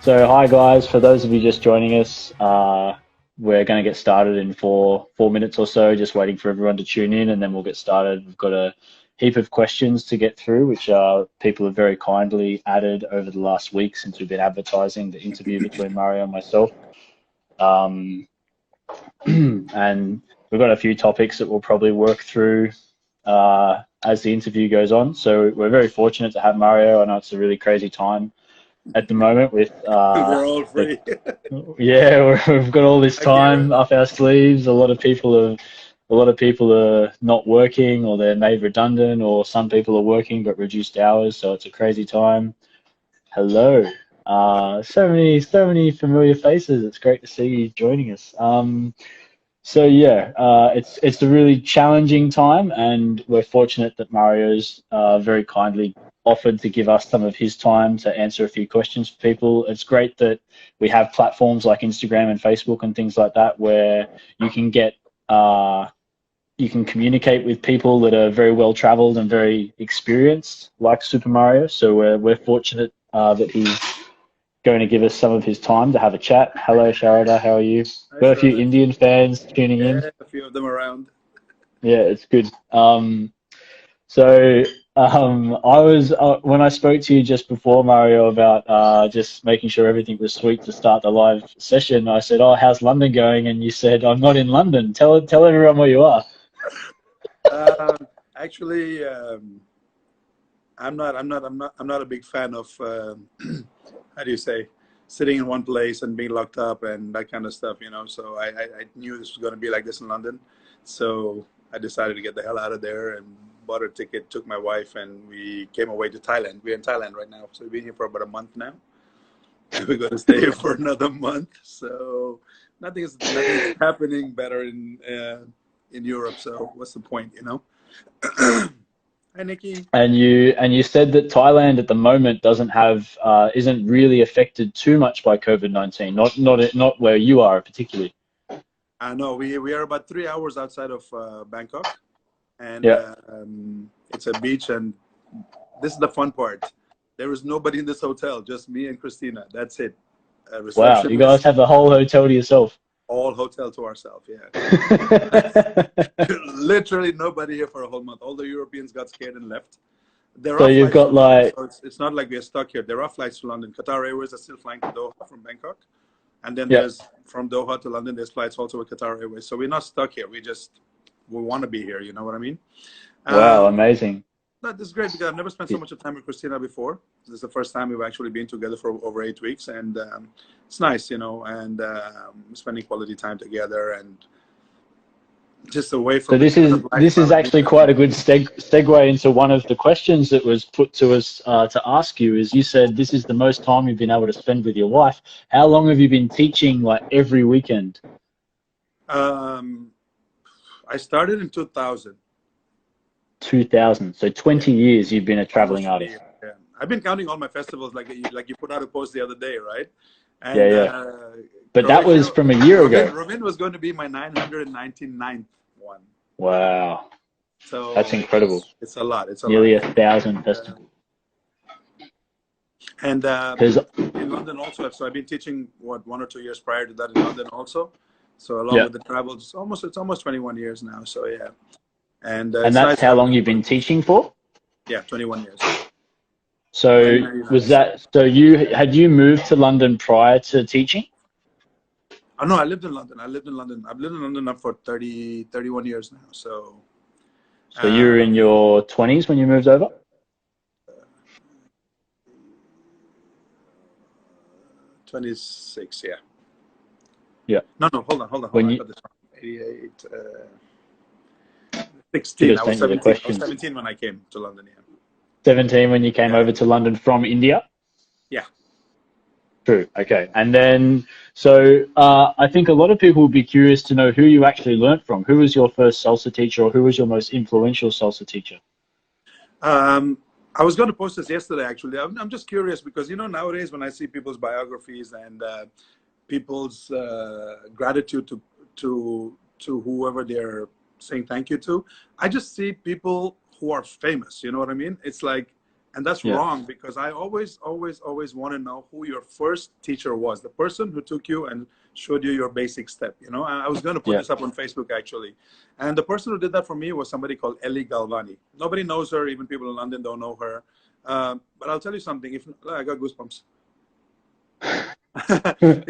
So, hi guys. For those of you just joining us, we're going to get started in four minutes or so. Just waiting for everyone to tune in, and then we'll get started. We've got a heap of questions to get through, which people have very kindly added over the last week since we've been advertising the interview between Mario and myself. Um, and we've got a few topics that we'll probably work through as the interview goes on. So we're very fortunate to have Mario. I know it's a really crazy time at the moment with We're all the free. yeah, we've got all this I hear. time up our sleeves. A lot of people are not working, or they're made redundant, or some people are working but reduced hours. So it's a crazy time. Hello, so many familiar faces. It's great to see you joining us. So yeah, it's a really challenging time, and we're fortunate that Mario's very kindly offered to give us some of his time to answer a few questions for people. It's great that we have platforms like Instagram and Facebook and things like that where you can get you can communicate with people that are very well traveled and very experienced, like Super Mario. So we're fortunate that he's going to give us some of his time to have a chat. Hello, Sharada. How are you? Hi, Got a few Shraddha. Indian fans tuning in. Yeah, a few of them around. Yeah, it's good. So I was when I spoke to you just before, Mario, about just making sure everything was sweet to start the live session. I said, "Oh, how's London going?" And you said, "I'm not in London. Tell everyone where you are." Um, actually, I'm not a big fan of how do you say, sitting in one place and being locked up and that kind of stuff. So I knew this was going to be like this in London, so I decided to get the hell out of there and bought a ticket, took my wife, and we came away to Thailand. We're in Thailand right now, so we've been here for about a month now. We're going to stay here for another month. So nothing is happening better in Europe. So what's the point? Hi, Nikki. And you said that Thailand at the moment doesn't have isn't really affected too much by COVID-19. Not where you are particularly. I know we are about 3 hours outside of Bangkok, and Yeah. it's a beach. And this is the fun part. There is nobody in this hotel, just me and Christina. That's it. A Wow. You guys receptionist, have the whole hotel to yourself. all hotel to ourselves. Yeah. Literally nobody here for a whole month. All the Europeans got scared and left. There So are you've flights to got London, like, so it's not like we're stuck here. There are flights to London. Qatar Airways are still flying to Doha from Bangkok, and then yeah. there's from Doha to London. There's flights also with Qatar Airways. So we're not stuck here. We want to be here. You know what I mean? Wow, Um, amazing. but this is great because I've never spent so much time with Christina before. This is the first time we've actually been together for over 8 weeks, and it's nice, and spending quality time together and just away So from the this kind is of this lifestyle is I've been actually quite living. a good segue into one of the questions that was put to us to ask you. Is you said this is the most time you've been able to spend with your wife. How long have you been teaching? Like every weekend? Um, I started in 2000. 2000. So Yeah, 20 years you've been a almost traveling 20 years. artist. Yeah, I've been counting all my festivals, like you put out a post the other day, right? Yeah, And yeah. But that was Croatia, from a year ago. Rovin was going to be my 999th one. Wow, that's So incredible. it's a lot. It's a lot. Nearly 1,000 festivals. And There's in London also. So I've been teaching 1 or 2 years prior to that in London also. So along yeah, with the travel, it's almost 21 years now. So yeah, and and it's that's nice how having long you've people. been teaching for. Yeah, 21 years. So 1999. was that so you moved to London prior to teaching? Oh, no, I lived in London. I lived in London. I've lived in London now for 31 years now. So So you were in um, your 20s when you moved over? 26, yeah. Yeah. No, no, hold on. When I you got this wrong. 88, should 16. have I was sent you the 17. I was questions. 17 when I came to London, yeah. 17 when you came Yeah, over to London from India? yeah. True. Okay. And then, so I think a lot of people would be curious to know who you actually learnt from. Who was your first salsa teacher, or who was your most influential salsa teacher? Um, I was going to post this yesterday, actually. I'm just curious because, nowadays when I see people's biographies and people's gratitude to whoever they're saying thank you to, I just see people who are famous. You know what I mean? It's like And that's Yeah. wrong, because I always want to know who your first teacher was, the person who took you and showed you your basic step. You know, I was going to put Yeah. this up on Facebook actually. And the person who did that for me was somebody called Ezgi Galvani. Nobody knows her. Even people in London don't know her. But I'll tell you something. If I got goosebumps.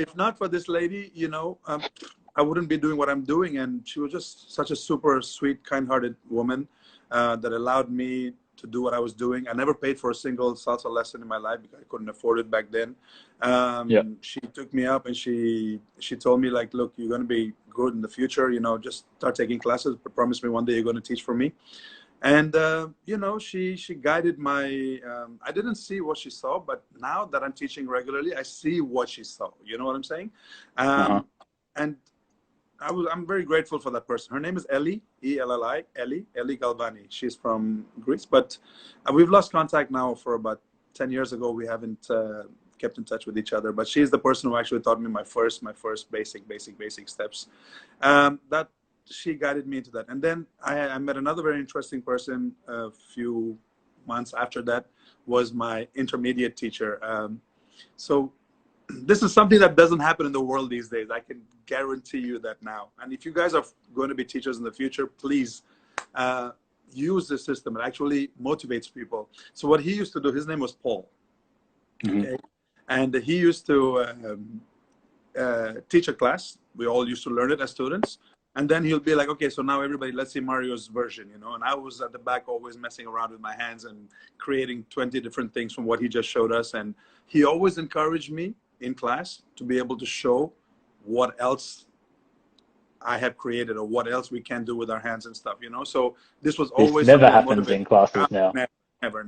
If not for this lady, you know, I wouldn't be doing what I'm doing. And she was just such a super sweet, kind-hearted woman that allowed me to do what I was doing. I never paid for a single salsa lesson in my life because I couldn't afford it back then. Yeah. She took me up and she told me, like, look, you're going to be good in the future. You know, just start taking classes, but promise me one day you're going to teach for me. And you know, she guided my. I didn't see what she saw, but now that I'm teaching regularly, I see what she saw. You know what I'm saying? Uh-huh. And I'm very grateful for that person. Her name is Ellie, E-L-L-I, Ellie Galvani. She's from Greece, but we've lost contact now for about 10 years ago. We haven't kept in touch with each other, but she's the person who actually taught me my first basic steps. That she guided me into that. And then I met another very interesting person a few months after that, was my intermediate teacher. So this is something that doesn't happen in the world these days. I can guarantee you that now. And if you guys are going to be teachers in the future, please use this system. It actually motivates people. So what he used to do, his name was Paul. Okay. And he used to teach a class. We all used to learn it as students. And then he'll be like, okay, so now everybody, let's see Mario's version, you know. And I was at the back always messing around with my hands and creating 20 different things from what he just showed us. And he always encouraged me in class to be able to show what else I have created or what else we can do with our hands and stuff, you know. So this was This always never something that happens motivated. in classes now. Never.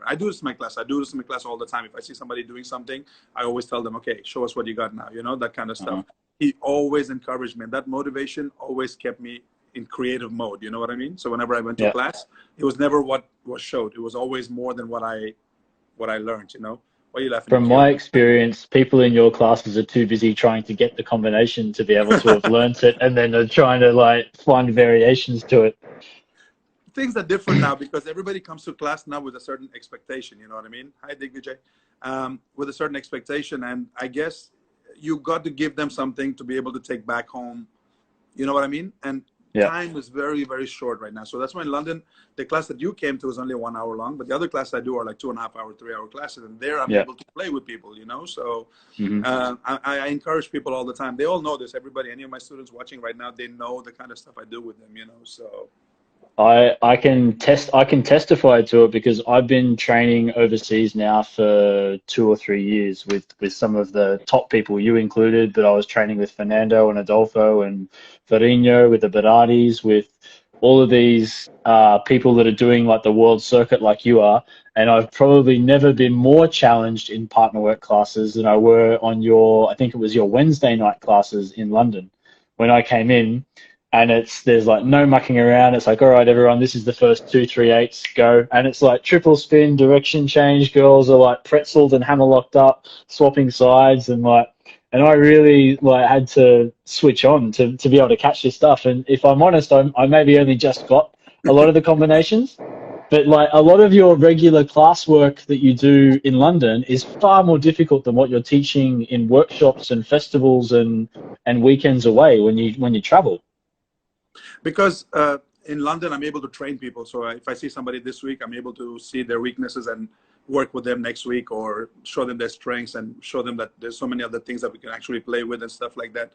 I do this in my class. I do this in my class all the time. If I see somebody doing something, I always tell them, okay, show us what you got now, you know, that kind of stuff. He always encouraged me, and that motivation always kept me in creative mode. You know what I mean? So whenever I went to class, it was never what was showed. It was always more than what I learned. You know? Why are you laughing? From my experience, people in your classes are too busy trying to get the combination to be able to have learnt it, and then they're trying to like find variations to it. Things are different now because everybody comes to class now with a certain expectation. You know what I mean? Hi, Digvijay. With a certain expectation, and I guess you got to give them something to be able to take back home. You know what I mean? And time is very, very short right now. So that's why in London, the class that you came to is only 1 hour long, but the other class I do are like 2.5 hour, 3 hour classes. And there I'm able to play with people, you know? So I encourage people all the time. They all know this. Everybody, any of my students watching right now, they know the kind of stuff I do with them, you know? So I can testify to it because I've been training overseas now for 2 or 3 years with some of the top people, you included, but I was training with Fernando and Adolfo and Farino, with the Beratis, with all of these people that are doing like the world circuit like you are. And I've probably never been more challenged in partner work classes than I were on your, I think it was your Wednesday night classes in London when I came in. And there's like no mucking around. It's like, all right, everyone, this is the first 2, 3, 8s, go. And it's like triple spin, direction change. Girls are like pretzeled and hammer locked up, swapping sides, and I really like had to switch on to be able to catch this stuff. And if I'm honest, I maybe only just got a lot of the combinations, but like a lot of your regular classwork that you do in London is far more difficult than what you're teaching in workshops and festivals and weekends away when you travel. Because in London, I'm able to train people. So if I see somebody this week, I'm able to see their weaknesses and work with them next week, or show them their strengths and show them that there's so many other things that we can actually play with and stuff like that.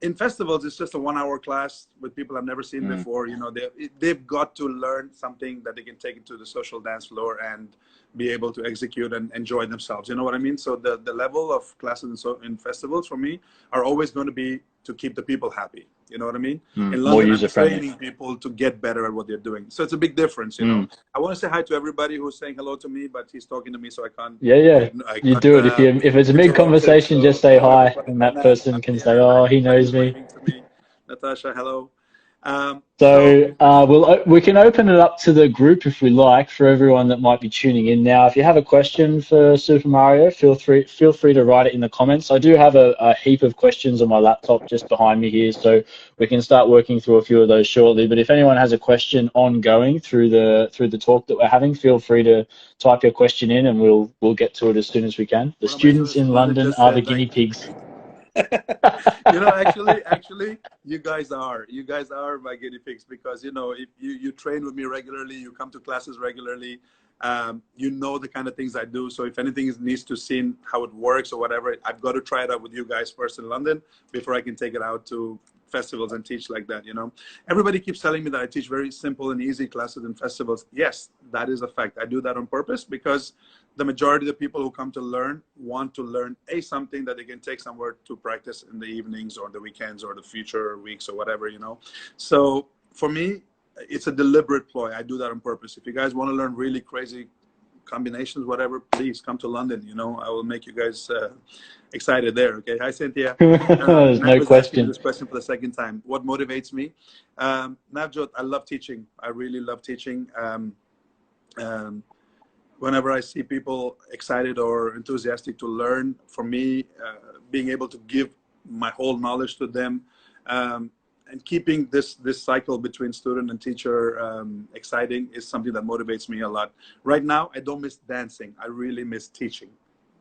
In festivals, it's just a 1 hour class with people I've never seen before. You know, they've got to learn something that they can take into the social dance floor and be able to execute and enjoy themselves. You know what I mean? So the level of classes in festivals for me are always going to be to keep the people happy. You know what I mean? In London, I'm training people to get better at what they're doing. So it's a big difference, you know. I want to say hi to everybody who's saying hello to me, but he's talking to me, so I can't. You do it. If it's a mid conversation, just say hi, and that person can say, "Oh, he knows me." To me. Natasha, hello. So So we can open it up to the group if we like for everyone that might be tuning in now. If you have a question for Super Mario, feel free to write it in the comments. I do have a heap of questions on my laptop just behind me here, so we can start working through a few of those shortly. But if anyone has a question ongoing through the talk that we're having, feel free to type your question in, and we'll get to it as soon as we can. The one of my students US in brothers London just are the said guinea like, pigs. actually, you guys are my guinea pigs because, if you train with me regularly, you come to classes regularly, you know the kind of things I do. So if anything needs to see how it works or whatever, I've got to try it out with you guys first in London before I can take it out to festivals and teach like that. Everybody keeps telling me that I teach very simple and easy classes in festivals. Yes, that is a fact. I do that on purpose because the majority of the people who come to learn want to learn something that they can take somewhere to practice in the evenings or the weekends or the future weeks or whatever. So for me, it's a deliberate ploy. I do that on purpose. If you guys want to learn really crazy combinations, whatever, please come to London. I will make you guys excited there. Okay. Hi, Cynthia. There's Nav no is asking me question. this question for the second time. What motivates me? Navjot, I love teaching. I really love teaching. Whenever I see people excited or enthusiastic to learn, for me, being able to give my whole knowledge to them, and keeping this cycle between student and teacher exciting is something that motivates me a lot. Right now, I don't miss dancing. I really miss teaching.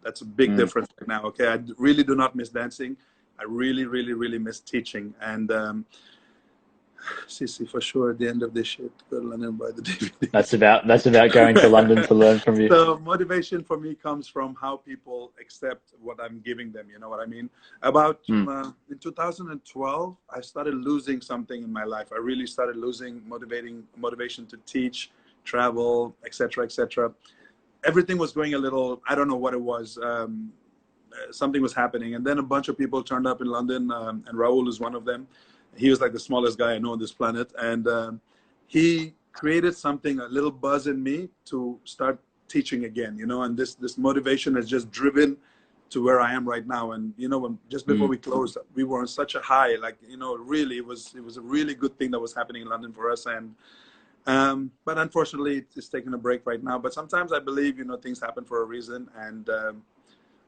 That's a big difference right now. Okay, I really do not miss dancing. I really, really, really miss teaching. And CC for sure at the end of this shit, go to London and buy the That's DVDs. about going to London to learn from you. So motivation for me comes from how people accept what I'm giving them. You know what I mean? About in 2012, I started losing something in my life. I really started losing motivation to teach, travel, etc., etc. Everything was going a little. I don't know what it was. Something was happening, and then a bunch of people turned up in London, and Raul is one of them. He was like the smallest guy I know on this planet, and he created something, a little buzz in me to start teaching again, and this motivation has just driven to where I am right now. And when just before we closed, we were on such a high, like really it was a really good thing that was happening in London for us. And but unfortunately it's taking a break right now. But sometimes I believe things happen for a reason, and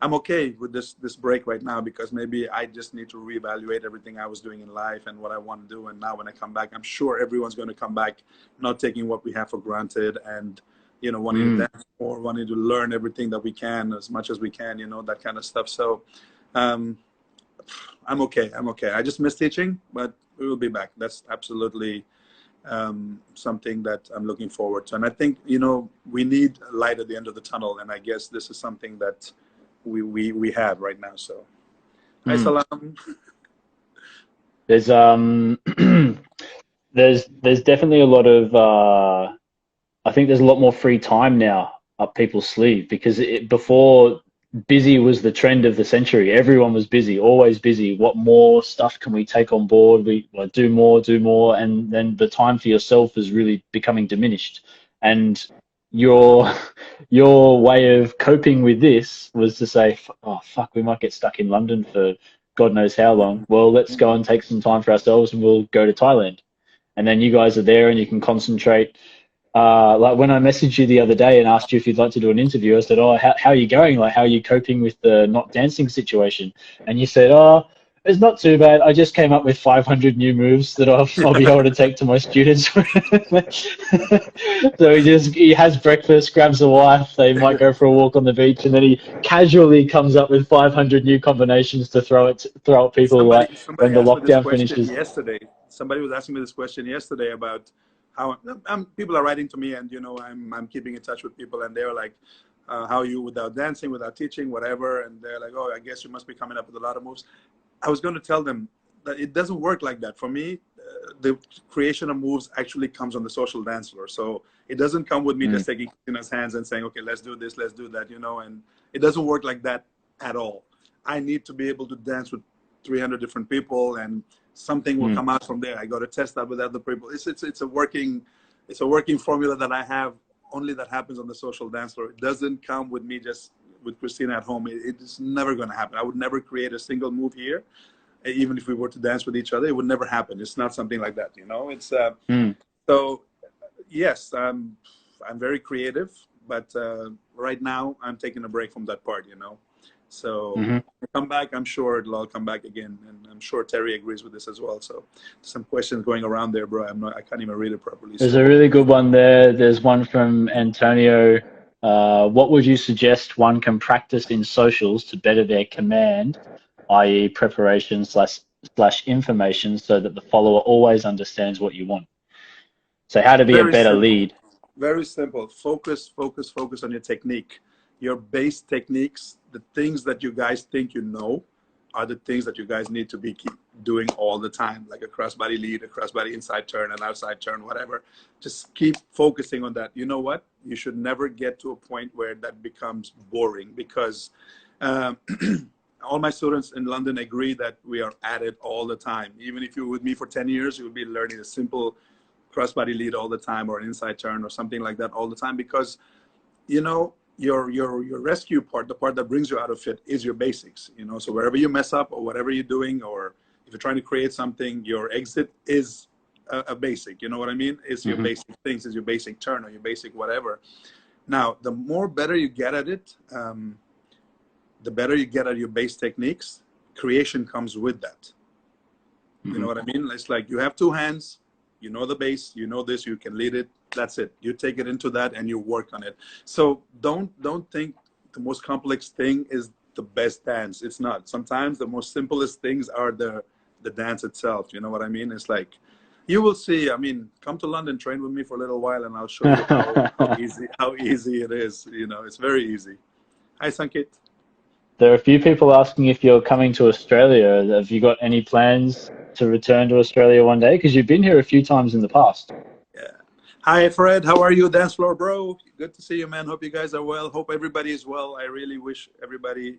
I'm okay with this break right now because maybe I just need to reevaluate everything I was doing in life and what I want to do. And now when I come back, I'm sure everyone's going to come back, not taking what we have for granted, and wanting to dance more, wanting to learn everything that we can as much as we can, that kind of stuff. So I'm okay. I just miss teaching, but we will be back. That's absolutely something that I'm looking forward to. And I think we need a light at the end of the tunnel, and I guess this is something that we have right now. So hi Salam. There's there's definitely a lot of I think there's a lot more free time now up people's sleeve because before busy was the trend of the century. Everyone was busy, always busy. What more stuff can we take on board? We do more, and then the time for yourself is really becoming diminished. And your your way of coping with this was to say, "Oh fuck, we might get stuck in London for God knows how long. Well, let's go and take some time for ourselves, and we'll go to Thailand." And then you guys are there, and you can concentrate like when I messaged you the other day and asked you if you'd like to do an interview, I said, "Oh, how are you going? Like, how are you coping with the not dancing situation?" And you said, "Oh, it's not too bad. I just came up with 500 new moves that I'll be able to take to my students." So he has breakfast, grabs a wife, they might go for a walk on the beach, and then he casually comes up with 500 new combinations to throw at people like when Somebody the asked me this lockdown question finishes. yesterday. Somebody was asking me this question yesterday about how people are writing to me, and I'm keeping in touch with people, and they're like, how are you without dancing, without teaching, whatever? And they're like, oh, I guess you must be coming up with a lot of moves. I was going to tell them that it doesn't work like that. For me, the creation of moves actually comes on the social dance floor. So it doesn't come with me just taking Christina's hands and saying, okay, let's do this, let's do that, and it doesn't work like that at all. I need to be able to dance with 300 different people, and something will come out from there. I got to test that with other people. It's a working formula that I have, only that happens on the social dance floor. It doesn't come with me just with Christina at home. It's never going to happen. I would never create a single move here even if we were to dance with each other, it would never happen. It's not something like that, you know. It's Mm. so yes, I'm very creative, but right now I'm taking a break from that part, you know. So Hmm. come back, I'm sure it'll all come back again, and I'm sure Terry agrees with this as well. So some questions going around there, bro. I can't even read it properly. There's So a really good one there. There's one from Antonio. What would you suggest one can practice in socials to better their command, i.e., preparation slash information, so that the follower always understands what you want? So how to be a very better simple. lead. Very simple. Focus, focus, focus on your technique. Your base techniques, the things that you guys think you know, are the things that you guys need to be keep doing all the time, like a crossbody lead, a crossbody inside turn, an outside turn, whatever. Just keep focusing on that. You know what? You should never get to a point where that becomes boring, because um, all my students in London agree that we are at it all the time. Even if you're with me for 10 years, you will be learning a simple crossbody lead all the time, or an inside turn or something like that all the time, because you know your rescue part, the part that brings you out of it, is your basics, you know. So wherever you mess up or whatever you're doing, or if you're trying to create something, your exit is a basic, you know what I mean? It's your Hmm. basic things, is your basic turn or your basic whatever. Now the more better you get at it, the better you get at your base techniques, creation comes with that. You know Hmm. what I mean? It's like you have two hands, you know the bass, you know this, you can lead it. That's it. You take it into that and you work on it. So don't think the most complex thing is the best dance. It's not. Sometimes the most simplest things are the dance itself. You know what I mean? It's like, you will see. I mean, come to London, train with me for a little while, and I'll show you how easy it is. You know, it's very easy. Hi, Sankit. There are a few people asking if you're coming to Australia. Have you got any plans to return to Australia one day? Because you've been here a few times in the past. Yeah. Hi, Fred. How are you, dance floor bro? Good to see you, man. Hope you guys are well. Hope everybody is well. I really wish everybody,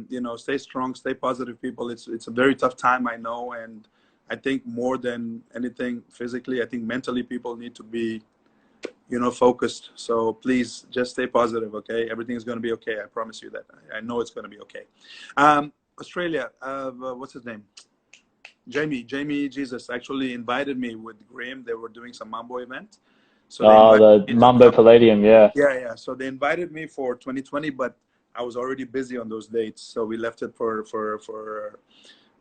you know, stay strong, stay positive, people. It's a very tough time, I know, and I think more than anything, physically, I think mentally, people need to be, you know, focused. So please just stay positive, okay? Everything's going to be okay. I promise you that. I know it's going to be okay. Australia, what's his name? Jamie Jesus actually invited me with Graham. They were doing some Mambo event. So they Oh, invited the me to Mumbo come. Palladium, yeah. Yeah, yeah. So they invited me for 2020, but I was already busy on those dates. So we left it for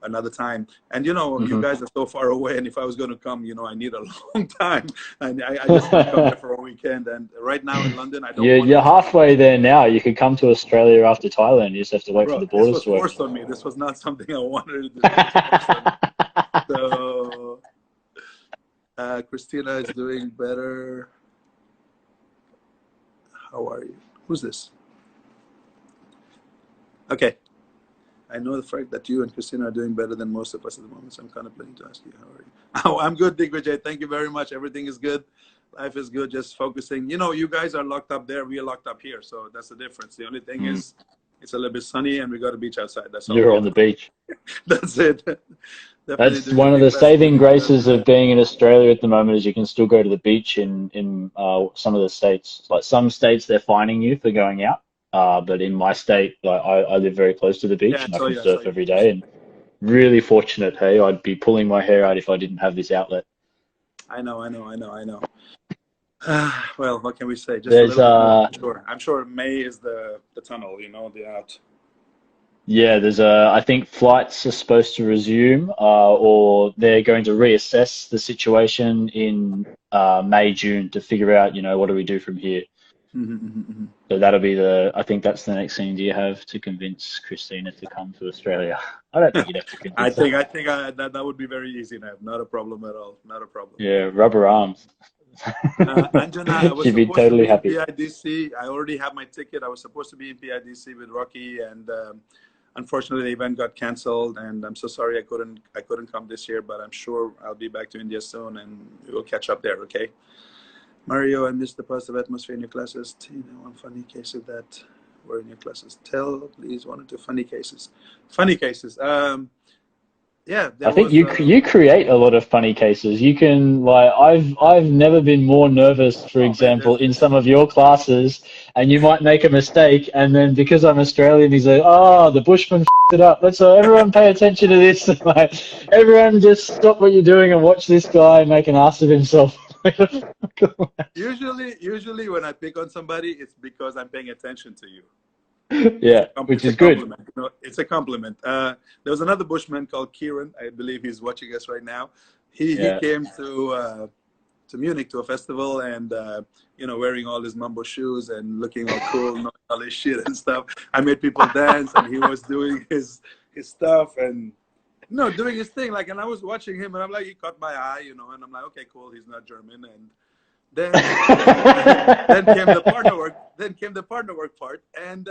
another time. And you know, you Hmm. guys are so far away, and if I was going to come, you know, I need a long time, and I just can't come there for a weekend. And right now in London, I don't want You're to come. halfway there now. You could come to Australia after Thailand. You just have to wait for Bro, the this borders was to open. forced on me. This was not something I wanted to do. This was forced on me. So Christina is doing better. How are you? Who's this? Okay. I know the fact that you and Christina are doing better than most of us at the moment, so I'm kind of planning to ask you, how are you? Oh, I'm good, Digvijay. Thank you very much. Everything is good. Life is good. Just focusing. You know, you guys are locked up there. We are locked up here. So that's the difference. The only thing Mm. is it's a little bit sunny and we got a beach outside. That's all You're we on have. the beach. That's it. Definitely That's doing a one of big the saving festival. graces of being in Australia at the moment is you can still go to the beach in some of the states. Like some states, they're fining you for going out. But in my state, like I live very close to the Yeah, beach I and I saw can you. I saw surf you. every day. And really fortunate, hey, I'd be pulling my hair out if I didn't have this outlet. I know. Well, what can we say? Just a There's little bit more. I'm sure May is the tunnel. You know, the out. Yeah, I think flights are supposed to resume, or they're going to reassess the situation in May, June to figure out, what do we do from here. Mm-hmm. So I think that's the next thing. Do you have to convince Christina to come to Australia? I don't think you'd have to I convince her. think that would be very easy, Nav. Not a problem at all. Not a problem. Yeah, rubber arms. Anjana, I was She'd be supposed to totally be in happy. PIDC. I already have my ticket. I was supposed to be in PIDC with Rocky, and unfortunately, the event got canceled. And I'm so sorry I couldn't come this year. But I'm sure I'll be back to India soon, and we'll catch up there. Okay. Mario, I missed the positive atmosphere in your classes. Tina, one funny case of that were in your classes. Tell, please, one or two funny cases. Funny cases. Yeah, I there think was. you create a lot of funny cases. You can I've never been more nervous, for Oh man, example, in some of your classes, and you might make a mistake, and then because I'm Australian, he's like, oh, the Bushman it up. Let's everyone pay attention to this. Like, everyone just stop what you're doing and watch this guy make an ass of himself. Usually when I pick on somebody, it's because I'm paying attention to you. Yeah, which It's a is good. compliment. You know, it's a compliment. There was another Bushman called Kieran. I believe he's watching us right now. He Yeah. came to Munich to a festival and you know, wearing all his Mambo shoes and looking all cool and all his shit and stuff. I made people dance and he was doing his stuff and doing his thing. Like, and I was watching him and I'm like, he caught my eye, you know, and I'm like, okay, cool, he's not German. And then then came the partner work. Then came the partner work part, and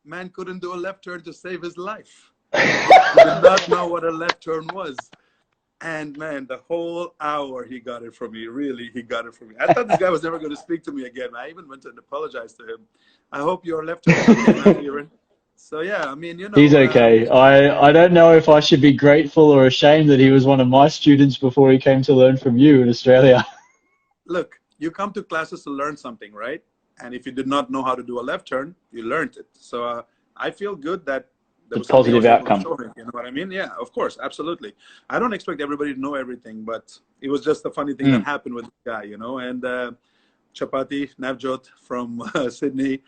man couldn't do a left turn to save his life. He did not know what a left turn was. And man, the whole hour he got it from me. Really, he got it from me. I thought this guy was never going to speak to me again. I even went and apologized to him. I hope your left turn is okay, Kieran. So yeah, I mean, you know, He's okay. I don't know if I should be grateful or ashamed that he was one of my students before he came to learn from you in Australia. Look, you come to classes to learn something, right? And if you did not know how to do a left turn, you learned it. So I feel good that there was a positive outcome. You know what I mean? Yeah, of course, absolutely. I don't expect everybody to know everything, but it was just a funny thing that happened with the guy, you know. And Chapati Navjot from Sydney,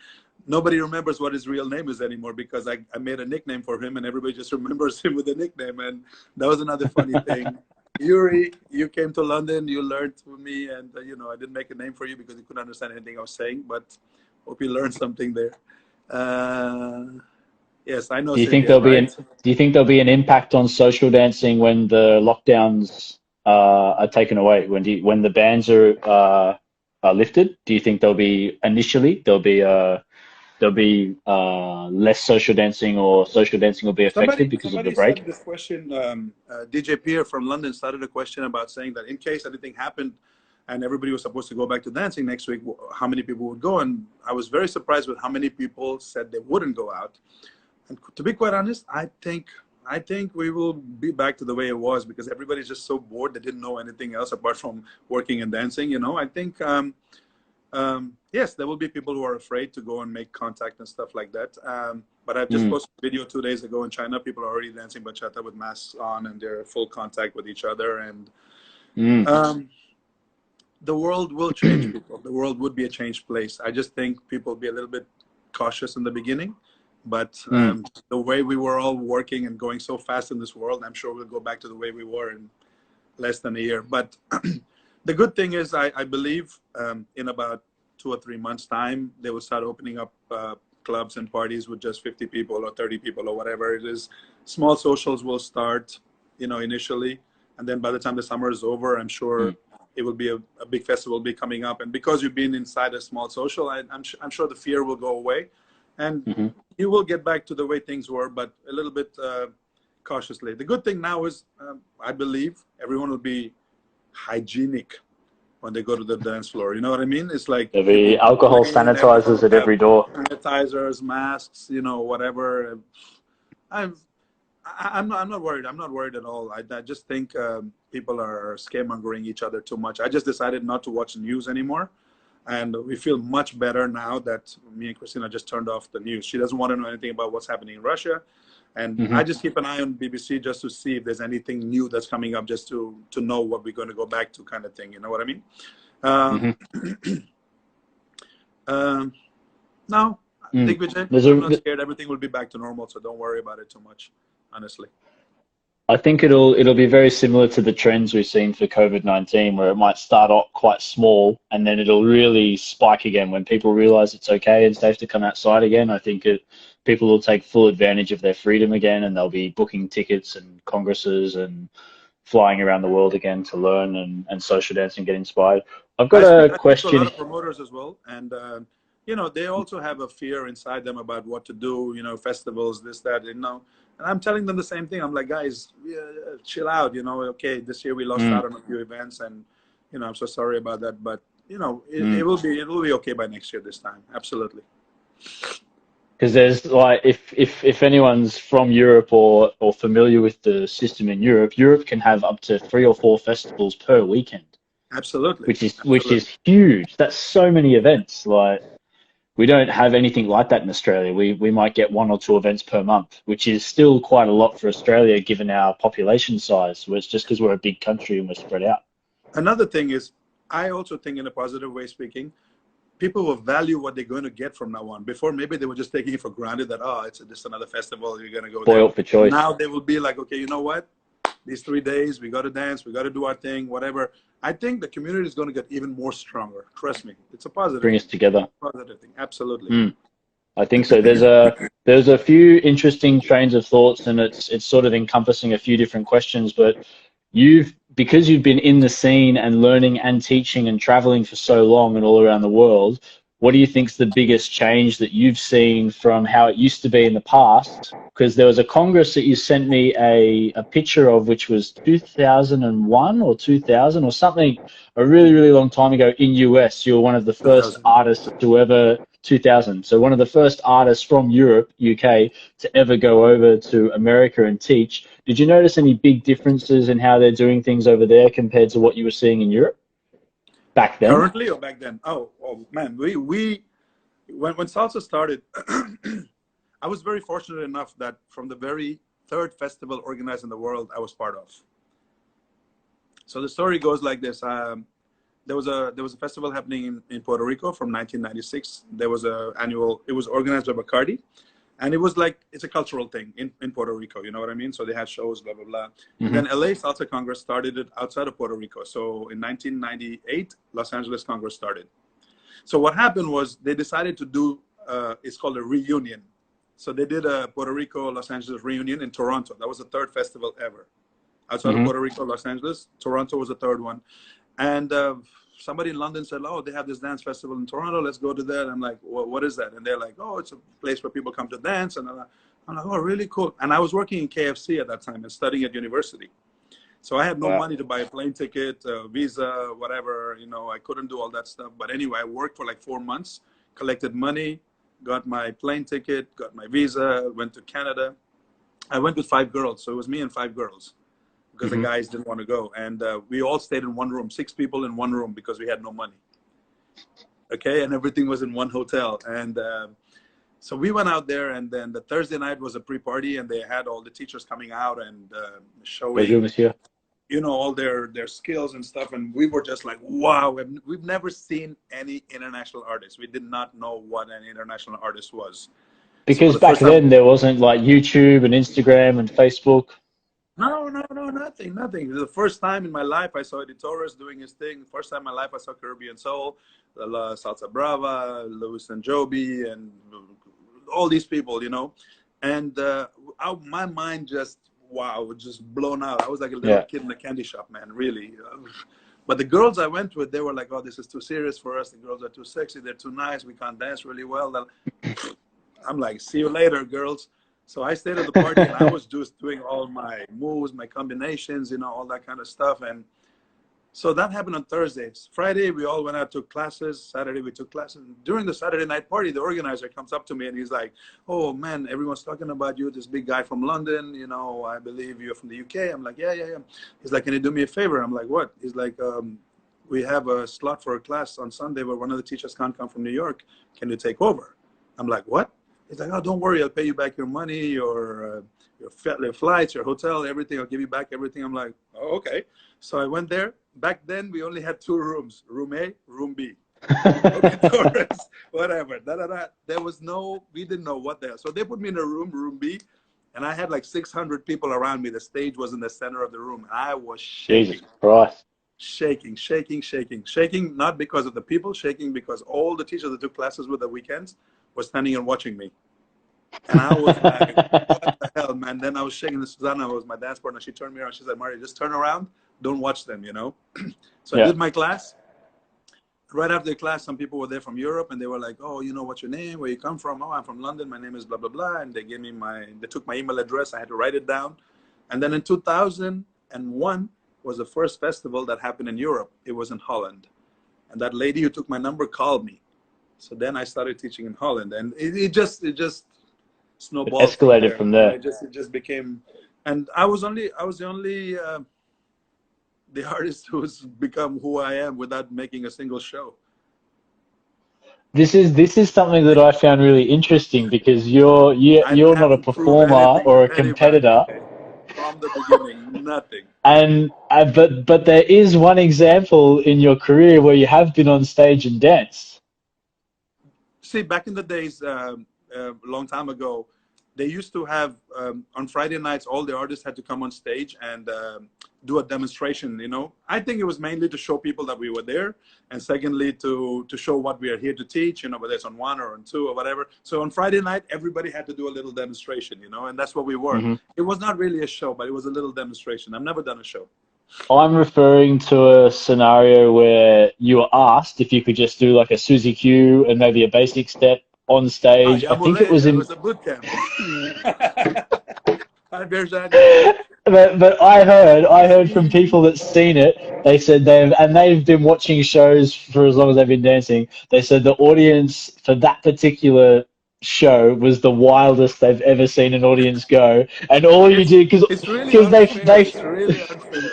nobody remembers what his real name is anymore because I made a nickname for him and everybody just remembers him with a nickname. And that was another funny thing. Yuri, you came to London, you learned with me, and you know, I didn't make a name for you because you couldn't understand anything I was saying, but hope you learned something there. Yes, I know. Do you think Cynthia, right? do you think there'll be an impact on social dancing when the lockdowns are taken away? When the bans are lifted? Do you think there'll be less social dancing, or social dancing will be affected because of the Somebody break? started this question. DJ Pierre from London started a question about saying that in case anything happened and everybody was supposed to go back to dancing next week, how many people would go? And I was very surprised with how many people said they wouldn't go out. And to be quite honest, I think we will be back to the way it was because everybody's just so bored. They didn't know anything else apart from working and dancing. You know, I think yes, there will be people who are afraid to go and make contact and stuff like that. But I've just posted a video 2 days ago in China. People are already dancing bachata with masks on and they're full contact with each other. And the world will change, people. The world would be a changed place. I just think people will be a little bit cautious in the beginning. But the way we were all working and going so fast in this world, I'm sure we'll go back to the way we were in less than a year. But the good thing is I believe in about 2 or 3 months' time, they will start opening up clubs and parties with just 50 people or 30 people or whatever it is. Small socials will start, you know, initially. And then by the time the summer is over, I'm sure it will be a big festival will be coming up. And because you've been inside a small social, I'm sure the fear will go away. And you will get back to the way things were, but a little bit cautiously. The good thing now is, I believe, everyone will be hygienic when they go to the dance floor. You know what I mean? It's like There'll be alcohol sanitizers at every door. Sanitizers, masks, you know, whatever. I'm not worried. I'm not worried at all. I just think people are scaremongering each other too much. I just decided not to watch the news anymore. And we feel much better now that me and Christina just turned off the news. She doesn't want to know anything about what's happening in Russia. And I just keep an eye on BBC just to see if there's anything new that's coming up, just to know what we're going to go back to, kind of thing. You know what I mean? No, Digvijay, I'm not scared. Everything will be back to normal, so don't worry about it too much, honestly. I think it'll be very similar to the trends we've seen for COVID-19, where it might start off quite small and then it'll really spike again when people realize it's okay and safe to come outside again. I think people will take full advantage of their freedom again, and they'll be booking tickets and congresses and flying around the world again to learn and social dance and get inspired. I've got a question. I speak to a lot of promoters as well, and you know, they also have a fear inside them about what to do. You know, festivals, this, that, you know. And I'm telling them the same thing. I'm like, guys, chill out. You know, okay, this year we lost out on a few events, and you know, I'm so sorry about that. But you know, it will be okay by next year this time. Absolutely. Because there's like, if anyone's from Europe or familiar with the system in Europe, Europe can have up to 3 or 4 festivals per weekend. Absolutely. Which is huge. That's so many events. Like, we don't have anything like that in Australia. We might get one or two events per month, which is still quite a lot for Australia given our population size. Where it's just because we're a big country and we're spread out. Another thing is, I also think in a positive way speaking, people will value what they're going to get from now on. Before, maybe they were just taking it for granted that, oh, it's just another festival, you're going to go there. Spoiled for choice. Now they will be like, okay, you know what? These 3 days, we got to dance, we got to do our thing, whatever. I think the community is going to get even more stronger. Trust me, it's a positive Bring us thing. together. Positive thing, absolutely. I think so. There's a few interesting trains of thoughts, and it's sort of encompassing a few different questions. But because you've been in the scene and learning and teaching and traveling for so long and all around the world, what do you think's the biggest change that you've seen from how it used to be in the past? Because there was a Congress that you sent me a picture of, which was 2001 or 2000 or something, a really, really long time ago in US. You were one of the first 2000. artists to ever, 2000. So one of the first artists from Europe, UK, to ever go over to America and teach. Did you notice any big differences in how they're doing things over there compared to what you were seeing in Europe back then? Currently or back then? Oh man, when salsa started, I was very fortunate enough that from the very third festival organized in the world, I was part of. So the story goes like this. There was a festival happening in Puerto Rico from 1996. There was it was organized by Bacardi. And it was like, it's a cultural thing in Puerto Rico, you know what I mean? So they had shows, blah, blah, blah. And then LA Salsa Congress started it outside of Puerto Rico. So in 1998, Los Angeles Congress started. So what happened was they decided to do, it's called a reunion. So they did a Puerto Rico, Los Angeles reunion in Toronto. That was the third festival ever. Outside of Puerto Rico, Los Angeles, Toronto was the third one. And somebody in London said, oh, they have this dance festival in Toronto. Let's go to that. I'm like, well, what is that? And they're like, oh, it's a place where people come to dance. And I'm like, oh, really cool. And I was working in KFC at that time and studying at university. So I had no money to buy a plane ticket, visa, whatever. You know, I couldn't do all that stuff. But anyway, I worked for like 4 months, collected money, got my plane ticket, got my visa, went to Canada. I went with 5 girls. So it was me and 5 girls, because the guys didn't want to go. And we all stayed in one room, 6 people in one room, because we had no money. Okay, and everything was in one hotel. And so we went out there, and then the Thursday night was a pre-party, and they had all the teachers coming out and showing, you know, all their skills and stuff. And we were just like, wow, we've never seen any international artists. We did not know what an international artist was. Because so back then there wasn't like YouTube and Instagram and Facebook. No, nothing. The first time in my life I saw Eddie Torres doing his thing. First time in my life I saw Caribbean Soul, La Salsa Brava, Luis and Joby, and all these people, you know. And my mind just, wow, just blown out. I was like a little kid in a candy shop, man, really. But the girls I went with, they were like, oh, this is too serious for us. The girls are too sexy. They're too nice. We can't dance really well. I'm like, see you later, girls. So I stayed at the party, and I was just doing all my moves, my combinations, you know, all that kind of stuff. And so that happened on Thursdays. Friday, we all went out, took classes. Saturday, we took classes. During the Saturday night party, the organizer comes up to me, and he's like, oh, man, everyone's talking about you, this big guy from London. You know, I believe you're from the UK. I'm like, yeah. He's like, can you do me a favor? I'm like, what? He's like, we have a slot for a class on Sunday where one of the teachers can't come from New York. Can you take over? I'm like, what? He's like, oh, don't worry, I'll pay you back your money, your flights, your hotel, everything. I'll give you back everything. I'm like, oh, okay. So I went there. Back then, we only had 2 rooms, room A, room B. Okay, whatever. There was we didn't know what the hell. So they put me in a room, room B, and I had like 600 people around me. The stage was in the center of the room. And I was shaking. Jesus Christ. Shaking, not because of the people, shaking because all the teachers that took classes with the weekends were standing and watching me. And I was like, what the hell, man? Then I was shaking. Susanna was my dance partner. She turned me around. She said, Mario, just turn around. Don't watch them, you know? So I did my class. Right after the class, some people were there from Europe, and they were like, oh, you know, what's your name? Where you come from? Oh, I'm from London. My name is blah, blah, blah. And they gave me they took my email address. I had to write it down. And then in 2001, was the first festival that happened in Europe. It was in Holland. And that lady who took my number called me. So then I started teaching in Holland, and it just snowballed. It escalated from there. It just became, and I was the only the artist who's become who I am without making a single show. this is something that I found really interesting because I you're not a haven't proved performer anything or a to anybody competitor, from the beginning. Nothing. and but there is one example in your career where you have been on stage and danced. See, back in the days, a long time ago, they used to have on Friday nights, all the artists had to come on stage and do a demonstration. You know, I think it was mainly to show people that we were there, and secondly to show what we are here to teach. You know, whether it's on one or on two or whatever. So on Friday night, everybody had to do a little demonstration. You know, and that's what we were. Hmm. It was not really a show, but it was a little demonstration. I've never done a show. I'm referring to a scenario where you were asked if you could just do like a Suzy Q and maybe a basic step on Ah, stage. I think it Yamule, was it in. was a boot camp. Hi, Berzad, Yamule. But I heard from people that seen it. They said they've been watching shows for as long as they've been dancing. They said the audience for that particular show was the wildest they've ever seen an audience go. And all you It's did because it's really because unfair. It's really unfair.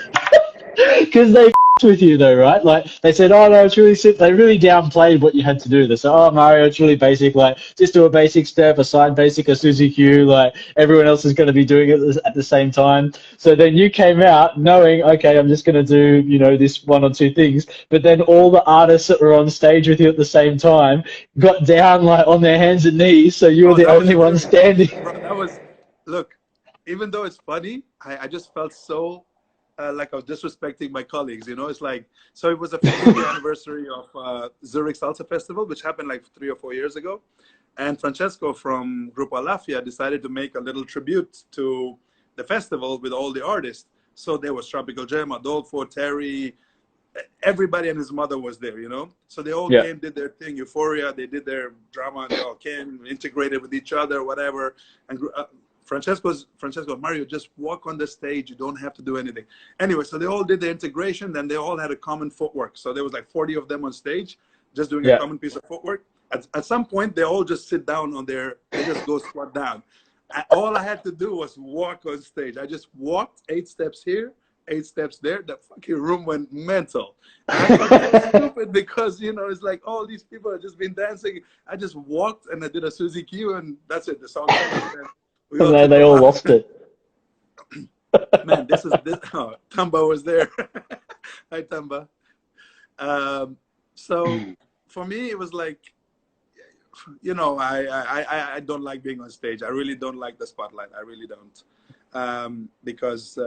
because they with you though, right? Like they said, oh no, it's really simple. They really downplayed what you had to do. They said, oh Mario, it's really basic. Like just do a basic step, a side basic, a Suzy Q. Like everyone else is going to be doing it at the same time. So then you came out knowing, okay, I'm just going to do this one or two things. But then all the artists that were on stage with you at the same time got down like on their hands and knees. So you were Oh, the that was only one brilliant, standing. bro. That was look. Even though it's funny, I just felt so like I was disrespecting my colleagues. You know, it's like so. It was a 50th anniversary of Zurich Salsa Festival, which happened like 3 or 4 years ago. And Francesco from Grupo Alafia decided to make a little tribute to the festival with all the artists. So there was Tropical Gem, Adolfo, Terry, everybody and his mother was there, you know. So they all Yeah. came, did their thing, Euphoria. They did their drama. They all came, integrated with each other, whatever. And Francesco, Mario, just walk on the stage. You don't have to do anything. Anyway, so they all did the integration. Then they all had a common footwork. So there was like 40 of them on stage, just doing a Yeah. common piece of footwork. At some point, they all just sit down on their. They just go squat down. All I had to do was walk on stage. I just walked 8 steps here, 8 steps there. The fucking room went mental. And I felt so stupid because, you know, it's like all these people have just been dancing. I just walked and I did a Suzy Q and that's it. The song finished and we And all they, took they a all bow. lost it. Man, this. Oh, Tamba was there. Hi, Tamba. So for me, it was like, you know, I don't like being on stage. I really don't like the spotlight. I really don't. Because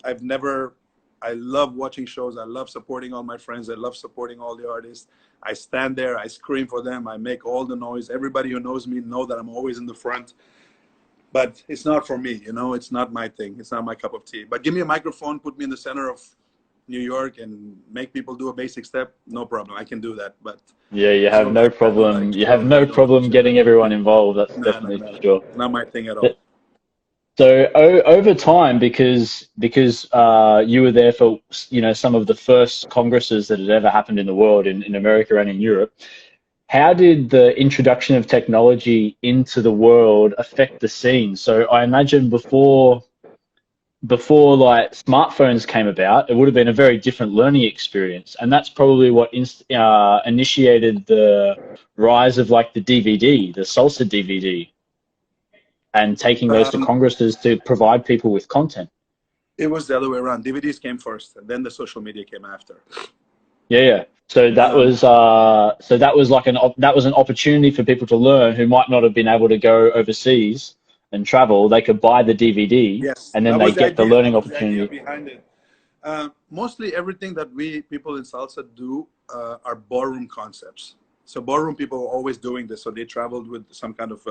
I've never, I love watching shows. I love supporting all my friends. I love supporting all the artists. I stand there, I scream for them. I make all the noise. Everybody who knows me know that I'm always in the front. But it's not for me, you know, it's not my thing. It's not my cup of tea. But give me a microphone, put me in the center of New York and make people do a basic step. No problem. I can do that. But Yeah, you have shows, no I don't like problem. You have shows. I no don't like problem shows. getting everyone involved. That's No, no, definitely no. for sure. It's not my thing at all. But- So over time, because you were there for some of the first congresses that had ever happened in the world in America and in Europe, how did the introduction of technology into the world affect the scene? So I imagine before like smartphones came about, it would have been a very different learning experience, and that's probably what initiated the rise of like the DVD, the salsa DVD, and taking those to Um, congresses to provide people with content. it was the other way around. DVDs came first, and then the social media came after. Yeah, yeah. So that Um, was like that was an opportunity for people to learn who might not have been able to go overseas and travel. They could buy the DVD yes, and then that they was the get the idea. That learning was the idea opportunity. behind it. Mostly everything that we people in salsa do are ballroom concepts. So ballroom people were always doing this. So they traveled with some kind of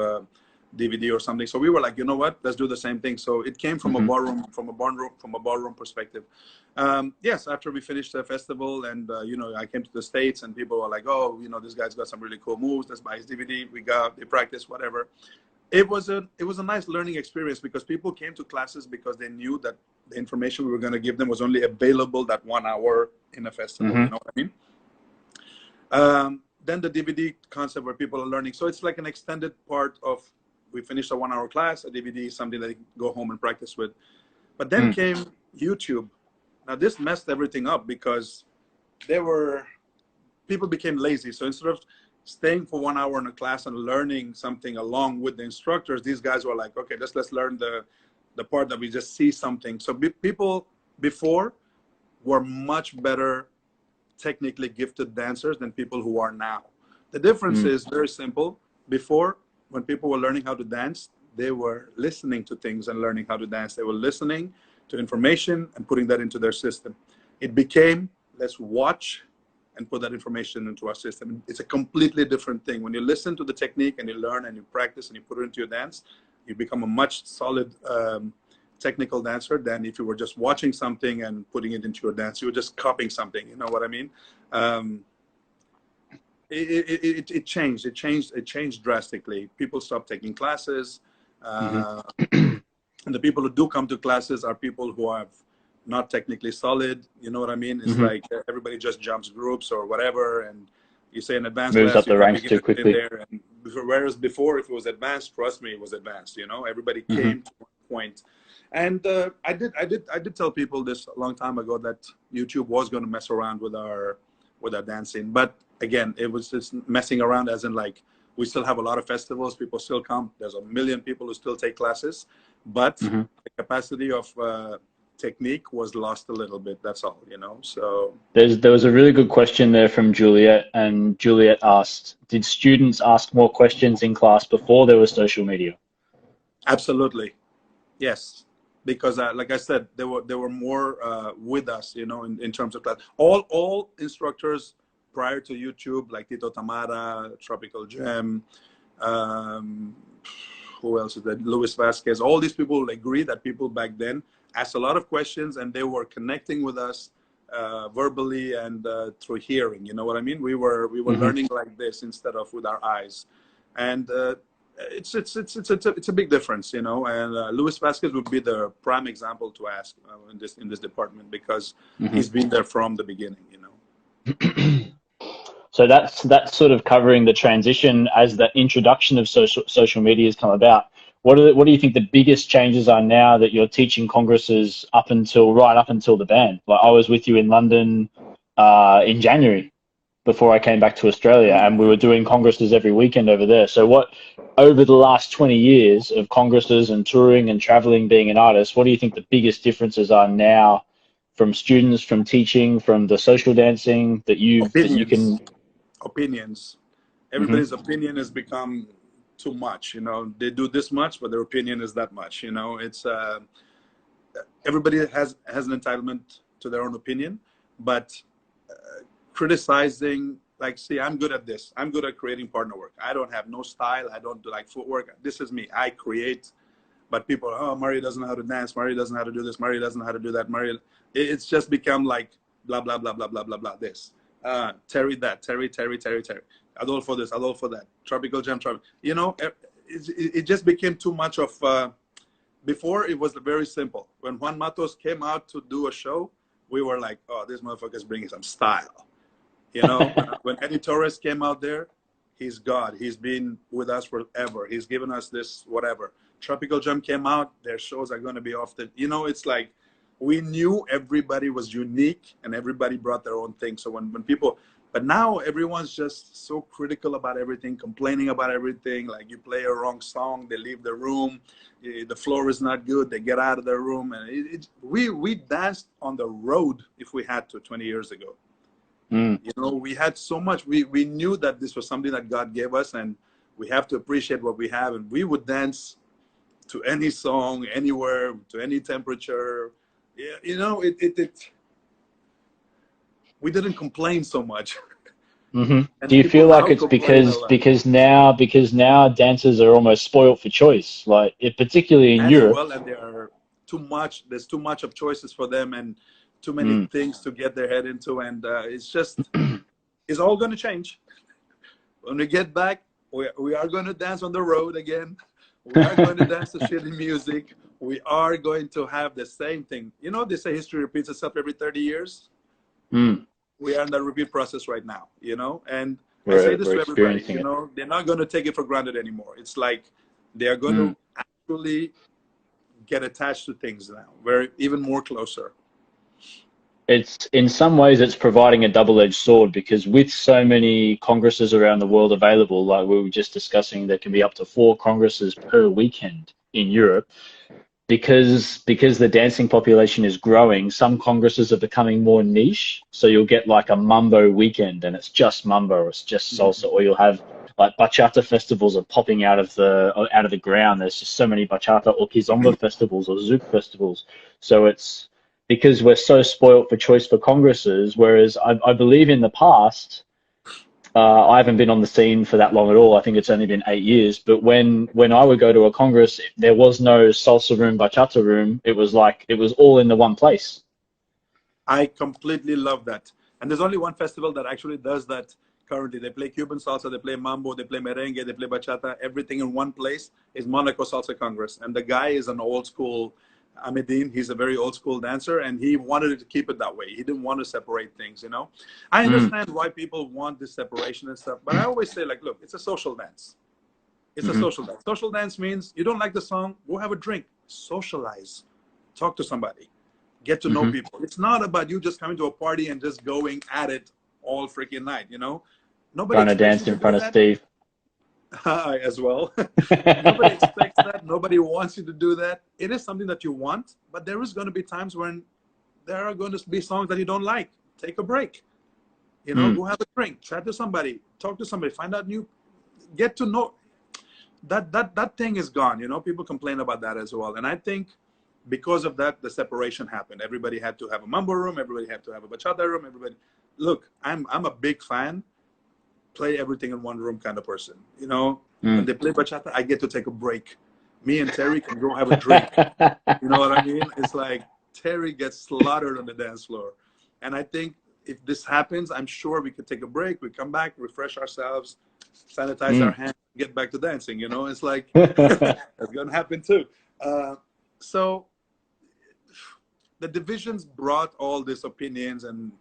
DVD or something. So we were like, you know what? Let's do the same thing. So it came from a Hmm. ballroom, from a ballroom perspective. Yes, after we finished the festival, and you know, I came to the States, and people were like, oh, you know, this guy's got some really cool moves. Let's buy his DVD. They practice, whatever. It was a nice learning experience because people came to classes because they knew that the information we were going to give them was only available that 1 hour in a festival. You Hmm. know what I mean? Then the DVD concept where people are learning. So it's like an extended part of we finished a 1 hour class. A DVD is something that they go home and practice with. But then Mm. came YouTube. Now this messed everything up because there were people became lazy. So instead of staying for 1 hour in a class and learning something along with the instructors, these guys were like, okay, let's learn the part that we just see something. So people before were much better technically gifted dancers than people who are now. The difference is very simple. Before, when people were learning how to dance, they were listening to things and learning how to dance. They were listening to information and putting that into their system. It became, let's watch and put that information into our system. It's a completely different thing. When you listen to the technique and you learn and you practice and you put it into your dance, you become a much solid technical dancer than if you were just watching something and putting it into your dance. You were just copying something, you know what I mean? It changed. It changed drastically. People stopped taking classes. And the people who do come to classes are people who are not technically solid. You know what I mean? It's like everybody just jumps groups or whatever, and you say an advanced Moves class, up the ranks too quickly. in there. And whereas before, if it was advanced, trust me, it was advanced. You know, everybody came to one point. And I did tell people this a long time ago that YouTube was going to mess around with our dancing, but again, it was just messing around as in like, we still have a lot of festivals, people still come, there's a million people who still take classes, but the capacity of technique was lost a little bit, that's all, you know. So there was a really good question there from Juliet, and Juliet asked, did students ask more questions in class before there was social media? Absolutely, yes, because like I said, they were more with us, you know, in terms of class. All instructors prior to YouTube, like Tito Tamara, Tropical Gem, who else is that? Luis Vasquez. All these people agree that people back then asked a lot of questions, and they were connecting with us verbally and through hearing. You know what I mean? We were learning like this instead of with our eyes, and it's a big difference, you know. And Luis Vasquez would be the prime example to ask in this department, because he's been there from the beginning, you know. So that's sort of covering the transition as the introduction of social media has come about. What do you think the biggest changes are now that you're teaching congresses right up until the ban? Like, I was with you in London in January before I came back to Australia, and we were doing congresses every weekend over there. So what, over the last 20 years of congresses and touring and traveling, being an artist, what do you think the biggest differences are now from students, from teaching, from the social dancing that you can... Opinions. Everybody's opinion has become too much, you know. They do this much, but their opinion is that much, you know. It's everybody has an entitlement to their own opinion, but criticizing, like, see, I'm good at this, I'm good at creating partner work, I don't have no style, I don't do like footwork, this is me, I create. But people, oh, Mario doesn't know how to dance, Mario doesn't know how to do this, Mario doesn't know how to do that, Mario, it's just become like blah blah blah blah blah blah blah this. Terry that, Terry, Adolfo this, Adolfo that, Tropical Jam, you know, it just became too much of, before it was very simple. When Juan Matos came out to do a show, we were like, oh, this motherfucker's bringing some style, you know. When Eddie Torres came out there, he's God, he's been with us forever, he's given us this whatever. Tropical Jam came out, their shows are going to be off the, you know, it's like, we knew everybody was unique and everybody brought their own thing. So when people, but now everyone's just so critical about everything, complaining about everything. Like, you play a wrong song, they leave the room, the floor is not good, they get out of their room. And we danced on the road if we had to 20 years ago. You know, we had so much, we knew that this was something that God gave us, and we have to appreciate what we have. And we would dance to any song, anywhere, to any temperature. Yeah, you know, we didn't complain so much. Do you feel like it's because now dancers are almost spoiled for choice, like particularly in Europe? Well, and there are too much. There's too much of choices for them, and too many things to get their head into, and it's just it's all going to change. When we get back, we are going to dance on the road again. We are going to dance to shitty music. We are going to have the same thing. You know, they say history repeats itself every 30 years. We are in that repeat process right now, you know. And I say this to everybody, you know, they're not going to take it for granted anymore. It's like they are going to actually get attached to things now, even more closer. it's in some ways it's providing a double-edged sword because with so many congresses around the world available, like we were just discussing, there can be up to 4 congresses per weekend in Europe. Because the dancing population is growing, some congresses are becoming more niche. So you'll get like a mambo weekend, and it's just mambo, or it's just salsa, or you'll have like bachata festivals are popping out of the ground. There's just so many bachata or kizomba festivals or zouk festivals. So it's because we're so spoilt for choice for congresses. Whereas I believe in the past, I haven't been on the scene for that long at all. I think it's only been 8 years. But when I would go to a congress, there was no salsa room, bachata room. It was like it was all in the one place. I completely love that. And there's only one festival that actually does that currently. They play Cuban salsa, they play mambo, they play merengue, they play bachata, everything in one place is Monaco Salsa Congress. And the guy is an old school Amidine. He's a very old school dancer, and he wanted to keep it that way. He didn't want to separate things, you know. I understand why people want this separation and stuff, but I always say, like, look, it's a social dance. It's a social dance. Social dance means you don't like the song, go have a drink, socialize, talk to somebody, get to know people. It's not about you just coming to a party and just going at it all freaking night, you know. Nobody Trying to expects dance you in to do front of that. Steve. As well. Nobody expects that. Nobody wants you to do that. It is something that you want, but there is going to be times when there are going to be songs that you don't like. Take a break. You know, go have a drink, chat to somebody, talk to somebody, find out new, get to know. That thing is gone. You know, people complain about that as well. And I think because of that, the separation happened. Everybody had to have a mambo room. Everybody had to have a bachata room. Everybody, look, I'm a big fan. Play everything in one room kind of person. You know, when they play bachata, I get to take a break. Me and Terry can go have a drink. You know what I mean? It's like Terry gets slaughtered on the dance floor. And I think if this happens, I'm sure we could take a break. We come back, refresh ourselves, sanitize our hands, get back to dancing. You know, it's like that's going to happen too. So the divisions brought all these opinions and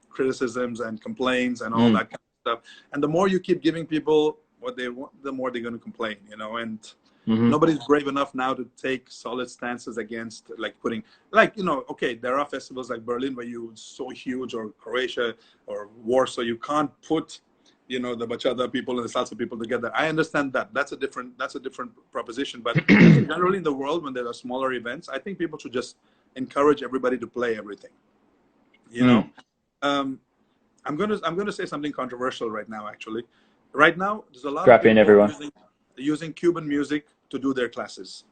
criticisms and complaints and all that kind of stuff. And the more you keep giving people what they want, the more they're going to complain, you know. And nobody's brave enough now to take solid stances against, like, putting, like, you know, okay, there are festivals like Berlin where you so huge, or Croatia or Warsaw, you can't put, you know, the bachata people and the salsa people together. I understand that. That's a different proposition. But I think generally in the world, when there are smaller events, I think people should just encourage everybody to play everything. You know, I'm gonna say something controversial right now. Actually, right now there's a lot Strap of in, people everyone. using Cuban music to do their classes.